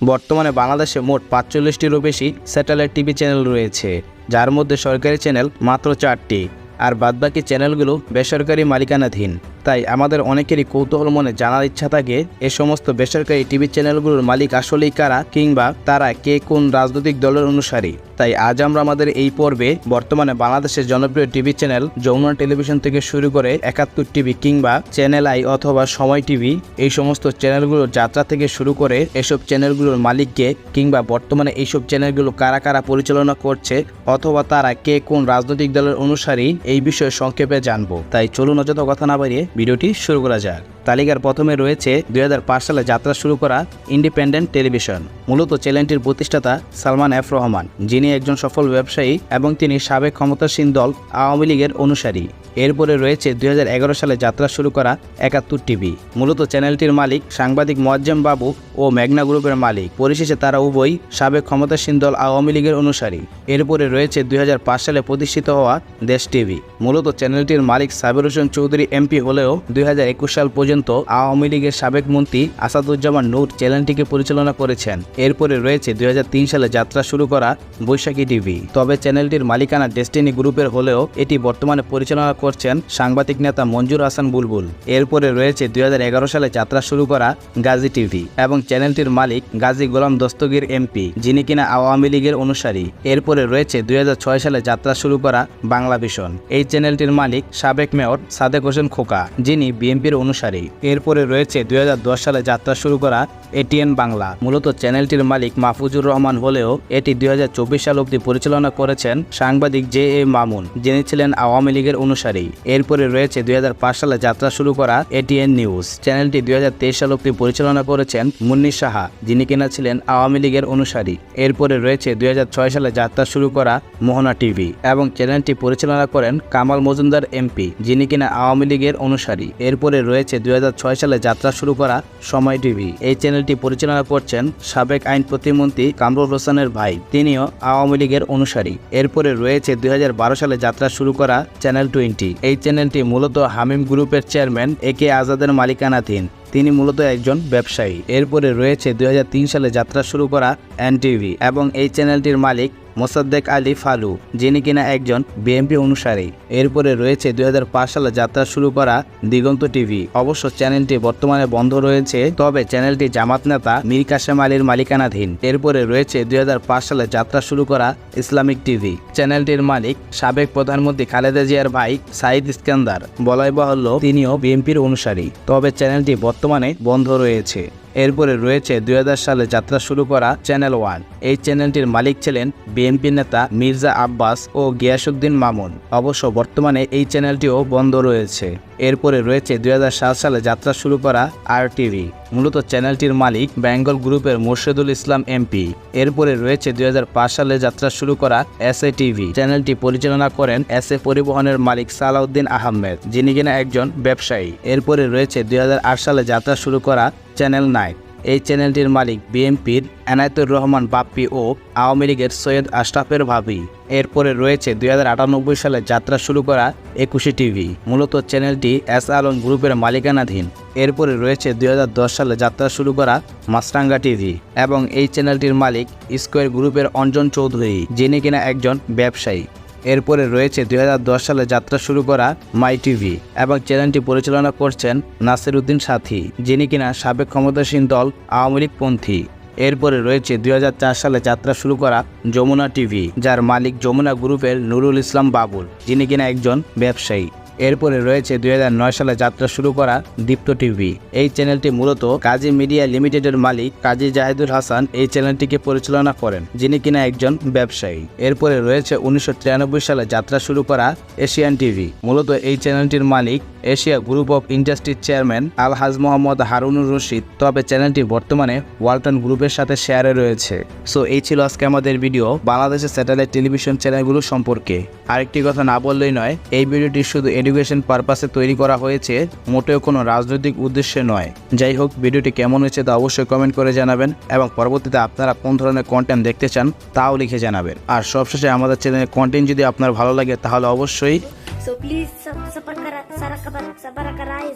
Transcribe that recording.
বর্তমানে বাংলাদেশে মোট ৪৫টিরও বেশি স্যাটেলাইট টিভি চ্যানেল রয়েছে, যার মধ্যে সরকারি চ্যানেল মাত্র ৪টি, আর বাদবাকি চ্যানেলগুলো বেসরকারি মালিকানাধীন। তাই আমাদের অনেকেরই কৌতূহল মনে জানার ইচ্ছা থাকে এ সমস্ত বেসরকারি টিভি চ্যানেলগুলোর মালিক আসলেই কারা, কিংবা তারা কে কোন রাজনৈতিক দলের অনুসারী। তাই আজ আমরা আমাদের এই পর্বে বর্তমানে বাংলাদেশের জনপ্রিয় টিভি চ্যানেল যমুনা টেলিভিশন থেকে শুরু করে ৭১ টিভি কিংবা চ্যানেল আই অথবা সময় টিভি, এই সমস্ত চ্যানেলগুলোর যাত্রা থেকে শুরু করে এসব চ্যানেলগুলোর মালিককে, কিংবা বর্তমানে এইসব চ্যানেলগুলো কারা কারা পরিচালনা করছে অথবা তারা কে কোন রাজনৈতিক দলের অনুসারী, এই বিষয়ে সংক্ষেপে জানবো। তাই চলুন অযথা কথা না বাড়িয়ে ভিডিওটি শুরু করা যাক। তালিকার প্রথমে রয়েছে ২০০৫ সালে যাত্রা শুরু করা ইন্ডিপেন্ডেন্ট টেলিভিশন। মূলত চ্যানেলটির প্রতিষ্ঠাতা সালমান এফ রহমান, যিনি একজন সফল ব্যবসায়ী এবং তিনি সাবেক ক্ষমতাসীন দল আওয়ামী লীগের অনুসারী। এরপরে রয়েছে ২০১১ সালে যাত্রা শুরু করা ৭১ টিভি। মূলত চ্যানেলটির মালিক সাংবাদিক মোয়াজ্জেম বাবু ও মেঘনা গ্রুপের মালিক। পরিশেষে তারা উভয়ই সাবেক ক্ষমতাসীন দল আওয়ামী লীগের অনুসারী। এরপরে রয়েছে ২০০৫ সালে প্রতিষ্ঠিত হওয়া দেশ টিভি। মূলত চ্যানেলটির মালিক সাবির হোসেন চৌধুরী এমপি হলেও ২০২১ সাল পর্যন্ত আওয়ামী লীগের সাবেক মন্ত্রী আসাদুজ্জামান নূর চ্যানেলটিকে পরিচালনা করেছেন। এরপরে রয়েছে ২০০৩ সালে যাত্রা শুরু করা বৈশাখী টিভি। তবে চ্যানেলটির মালিকানা ডেস্টিনি গ্রুপের হলেও এটি বর্তমানে পরিচালনা করছেন সাংবাদিক নেতা মঞ্জুর হাসান বুলবুল। এরপরে রয়েছে ২০১১ সালে যাত্রা শুরু করা গাজী টিভি এবং চ্যানেলটির মালিক গাজী গোলাম দস্তগীর এমপি, যিনি কিনা আওয়ামী লীগের অনুসারী। এরপরে রয়েছে ২০০৬ সালে যাত্রা শুরু করা বাংলা ভিশন। এই চ্যানেলটির মালিক সাবেক মেয়র সাদেক হোসেন খোকা, যিনি বিএনপির অনুসারী। এরপরে রয়েছে ২০১০ সালে যাত্রা শুরু করা এটিএন বাংলা। মূলত চ্যানেলটির মালিক মাহফুজুর রহমান হলেও এটি ২০২৪ সাল অবধি পরিচালনা করেছেন সাংবাদিক জে এ মামুন, যিনি ছিলেন আওয়ামী লীগের অনুসারী। এরপরে রয়েছে ২০০৫ সালে যাত্রা শুরু করা এটিএন নিউজ। চ্যানেলটি ২০২৩ সাল অবধি পরিচালনা করেছেন মুন্নি সাহা, যিনি কিনা ছিলেন আওয়ামী লীগের অনুসারী। এরপরে রয়েছে ২০০৬ সালে যাত্রা শুরু করা মোহনা টিভি এবং চ্যানেলটি পরিচালনা করেন কামাল মজুমদার এমপি, যিনি কিনা আওয়ামী লীগের অনুসারী। এরপরে রয়েছে ২০০৬ সালে যাত্রা শুরু করা সময় টিভি। এই চ্যানেলটি পরিচালনা করছেন সাবেক আইন প্রতিমন্ত্রী কামরুল হোসেনের ভাই, তিনিও আওয়ামী লীগের অনুসারী। এরপরে রয়েছে ২০১২ সালে যাত্রা শুরু করা চ্যানেল 20। এই চ্যানেলটি মূলত হামিম গ্রুপের চেয়ারম্যান এ কে আজাদের মালিকানাধীন। তিনি মূলত একজন ব্যবসায়ী। এরপরে রয়েছে ২০০৩ সালে যাত্রা শুরু করা এনটিভি এবং এই চ্যানেলটির মালিক মোসাদ্দেক আলী ফালু, যিনি কিনা একজন বিএনপি অনুসারী। এরপরে রয়েছে ২০০৫ সালে যাত্রা শুরু করা দিগন্ত টিভি। অবশ্য চ্যানেলটি বর্তমানে বন্ধ রয়েছে, তবে চ্যানেলটি জামাত নেতা মীর কাসেম আলীর মালিকানাধীন। এরপরে রয়েছে ২০০৫ সালে যাত্রা শুরু করা ইসলামিক টিভি। চ্যানেলটির মালিক সাবেক প্রধানমন্ত্রী খালেদা জিয়ার ভাই সাইদ ইস্কান্দার, বলাই বাহুল্য তিনিও বিএনপির অনুসারী, তবে চ্যানেলটি বর্তমানে বন্ধ রয়েছে। এরপরে রয়েছে ২০০০ সালে যাত্রা শুরু করা চ্যানেল 1। এই চ্যানেলটির মালিক ছিলেন বিএনপি নেতা মির্জা আব্বাস ও গিয়াসউদ্দিন মামুন। অবশ্য বর্তমানে এই চ্যানেলটিও বন্ধ রয়েছে। এরপরে রয়েছে ২০০৭ সালে যাত্রা শুরু করা আর টিভি। মূলত চ্যানেলটির মালিক বেঙ্গল গ্রুপের মোর্শেদুল ইসলাম এমপি। এরপরে রয়েছে ২০০৫ সালে যাত্রা শুরু করা এস এ টিভি। চ্যানেলটি পরিচালনা করেন এস এ পরিবহনের মালিক সালাউদ্দিন আহমেদ, যিনি কিনা একজন ব্যবসায়ী। এরপরে রয়েছে ২০০৮ সালে যাত্রা শুরু করা চ্যানেল 9। এই চ্যানেলটির মালিক বিএনপির এনায়েতুর রহমান বাপ্পি ও আওয়ামী লীগের সৈয়দ আশরাফের ভাবি। এরপরে রয়েছে ২০৯৮ সালে যাত্রা শুরু করা ২১ টিভি। মূলত চ্যানেলটি এস আলম গ্রুপের মালিকানাধীন। এরপরে রয়েছে ২০১০ সালে যাত্রা শুরু করা মাছরাঙ্গা টিভি এবং এই চ্যানেলটির মালিক স্কয়ার গ্রুপের অঞ্জন চৌধুরী, যিনি কিনা একজন ব্যবসায়ী। এরপরে রয়েছে ২০১০ সালে যাত্রা শুরু করা মাই টিভি এবং চ্যানেলটি পরিচালনা করছেন নাসির উদ্দিন সাথী, যিনি কিনা সাবেক ক্ষমতাসীন দল আওয়ামী লীগ পন্থী। এরপরে রয়েছে ২০০৪ সালে যাত্রা শুরু করা যমুনা টিভি, যার মালিক যমুনা গ্রুপের নুরুল ইসলাম বাবুল, যিনি কিনা একজন ব্যবসায়ী। এরপরে রয়েছে ২০০৯ সালে যাত্রা শুরু করা দীপ্ত টিভি। এই চ্যানেলটি মূলত কাজী মিডিয়া লিমিটেডের মালিক কাজী জাহিদুল হাসান এই চ্যানেলটিকে পরিচালনা করেন, যিনি কিনা একজন ব্যবসায়ী। এরপরে রয়েছে ১৯৯৩ সালে যাত্রা শুরু করা এশিয়ান টিভি। মূলত এই চ্যানেলটির মালিক এশিয়া গ্রুপ অফ ইন্ডাস্ট্রির চেয়ারম্যান আলহাজ মোহাম্মদ হারুনুর রশিদ, তবে চ্যানেলটি বর্তমানে ওয়ালটন গ্রুপের সাথে শেয়ারে রয়েছে। সো এই ছিল আজকে আমাদের ভিডিও বাংলাদেশের স্যাটেলাইট টেলিভিশন চ্যানেলগুলো সম্পর্কে। আরেকটি কথা না বললেই নয়, এই ভিডিওটি শুধু এডুকেশন পারপাসে তৈরি করা হয়েছে, মোটেও কোনো রাজনৈতিক উদ্দেশ্যে নয়। যাই হোক, ভিডিওটি কেমন হয়েছে তা অবশ্যই কমেন্ট করে জানাবেন এবং পরবর্তীতে আপনারা কোন ধরনের কন্টেন্ট দেখতে চান তাও লিখে জানাবেন। আর সবশেষে আমাদের চ্যানেলের কন্টেন্ট যদি আপনার ভালো লাগে তাহলে অবশ্যই So please, sa barangay,